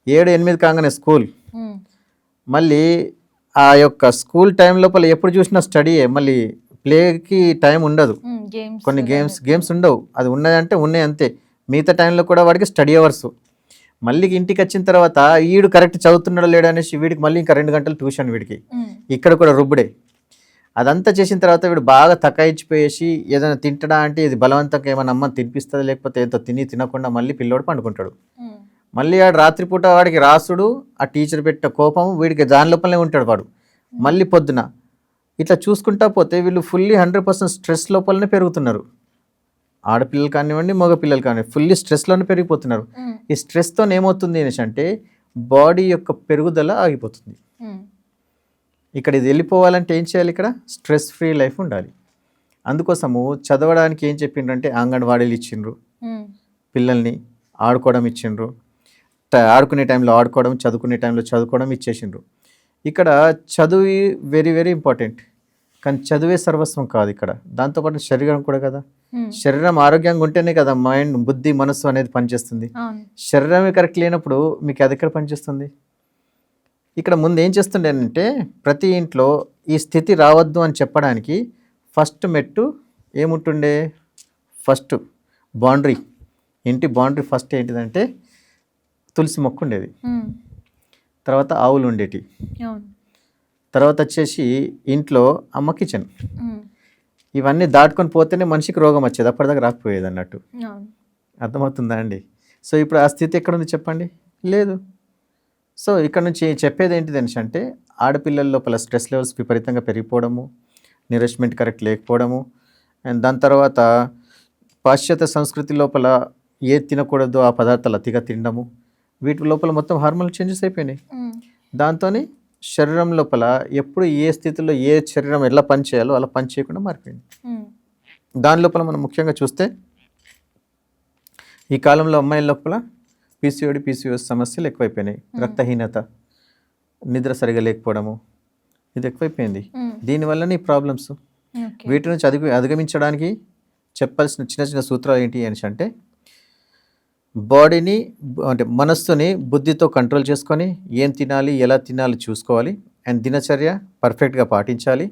7-8 కాగానే స్కూల్, ఉమ్, మళ్ళీ ఆ యొక్క స్కూల్ టైం లోపల ఎప్పుడు చూసినా స్టడీయే, మళ్ళీ ప్లేకి టైం ఉండదు. గేమ్స్ కొన్ని గేమ్స్ ఉండవు, అది ఉన్నాయంటే ఉన్నాయి అంతే. మిగతా టైంలో కూడా వాడికి స్టడీ అవర్స్. మళ్ళీ ఇంటికి వచ్చిన తర్వాత వీడు కరెక్ట్ చదువుతున్నాడో లేడు అనేసి వీడికి మళ్ళీ ఇంకా 2 గంటలు ట్యూషన్ వీడికి, ఇక్కడ కూడా రుబ్బుడే. అదంతా చేసిన తర్వాత వీడు బాగా తకాయించిపోయేసి ఏదైనా తింటడా అంటే ఇది బలవంతంగా ఏమైనా అమ్మ తినిపిస్తుంది, లేకపోతే ఏదో తినకుండా మళ్ళీ పిల్లోడు పండుకుంటాడు. మళ్ళీ ఆడు రాత్రిపూట వాడికి రాసుడు, ఆ టీచర్ పెట్టిన కోపం వీడికి దాని లోపలనే ఉంటాడు వాడు. మళ్ళీ పొద్దున ఇట్లా చూసుకుంటా పోతే వీళ్ళు ఫుల్లీ 100% స్ట్రెస్ లోపలనే పెరుగుతున్నారు. ఆడపిల్లలు కానివ్వండి, మగ పిల్లలు కానివ్వండి, ఫుల్లీ స్ట్రెస్లోనే పెరిగిపోతున్నారు. ఈ స్ట్రెస్తో ఏమవుతుంది అనేసి అంటే బాడీ యొక్క పెరుగుదల ఆగిపోతుంది. ఇక్కడ ఇది వెళ్ళిపోవాలంటే ఏం చేయాలి? ఇక్కడ స్ట్రెస్ ఫ్రీ లైఫ్ ఉండాలి. అందుకోసము చదవడానికి ఏం చెప్పిండ్రంటే అంగన్వాడీలు ఇచ్చిండ్రు, పిల్లల్ని ఆడుకోవడం ఇచ్చిండ్రు, ఆడుకునే టైంలో ఆడుకోవడం, చదువుకునే టైంలో చదువుకోవడం ఇచ్చేసిండ్రు. ఇక్కడ చదువు వెరీ వెరీ ఇంపార్టెంట్, కానీ చదువే సర్వస్వం కాదు. ఇక్కడ దాంతోపాటు శరీరం కూడా కదా. శరీరం ఆరోగ్యంగా ఉంటేనే కదా మైండ్, బుద్ధి, మనస్సు అనేది పనిచేస్తుంది. శరీరమే కరెక్ట్ లేనప్పుడు మీకు అది ఎక్కడ పనిచేస్తుంది? ఇక్కడ ముందు ఏం చేస్తుండేనంటే ప్రతి ఇంట్లో ఈ స్థితి రావద్దు అని చెప్పడానికి ఫస్ట్ మెట్టు ఏముంటుండే? ఫస్ట్ బౌండరీ, ఇంటి బౌండరీ ఫస్ట్ ఏంటిదంటే తులసి మొక్క ఉండేది, తర్వాత ఆవులు ఉండేటి, తర్వాత వచ్చేసి ఇంట్లో అమ్మ కిచెన్. ఇవన్నీ దాటుకొని పోతేనే మనిషికి రోగం వచ్చేది, అప్పటిదాకా రాకపోయేది అన్నట్టు. అర్థమవుతుందా అండి? సో ఇప్పుడు ఆ స్థితి ఎక్కడుంది చెప్పండి? లేదు. సో ఇక్కడ నుంచి చెప్పేది ఏంటిది అంటే ఆడపిల్లల లోపల స్ట్రెస్ లెవెల్స్ విపరీతంగా పెరిగిపోవడము, నరిష్మెంట్ కరెక్ట్ లేకపోవడము, అండ్ దాని తర్వాత పాశ్చాత్య సంస్కృతి లోపల ఏ తినకూడదో ఆ పదార్థాలు అతిగా తినడము, వీటి లోపల మొత్తం హార్మోనల్ చేంజెస్ అయిపోయినాయి. దాంతో శరీరం లోపల ఎప్పుడు ఏ స్థితిలో ఏ శరీరం ఎలా పని చేయాలో అలా పని చేయకుండా మారిపోయింది. దాని లోపల మనం ముఖ్యంగా చూస్తే ఈ కాలంలో అమ్మాయిల లోపల పీసీఓఎస్ సమస్యలు ఎక్కువైపోయినాయి. రక్తహీనత, నిద్ర సరిగా లేకపోవడము, ఇది ఎక్కువైపోయింది. దీనివల్లనే ఈ ప్రాబ్లమ్స్. వీటి నుంచి అధిగమించడానికి చెప్పాల్సిన చిన్న చిన్న సూత్రాలు ఏంటి అని అంటే బాడీని అంటే మనస్సుని బుద్ధితో కంట్రోల్ చేసుకొని ఏం తినాలి, ఎలా తినాలి చూసుకోవాలి, అండ్ దినచర్య పర్ఫెక్ట్గా పాటించాలి.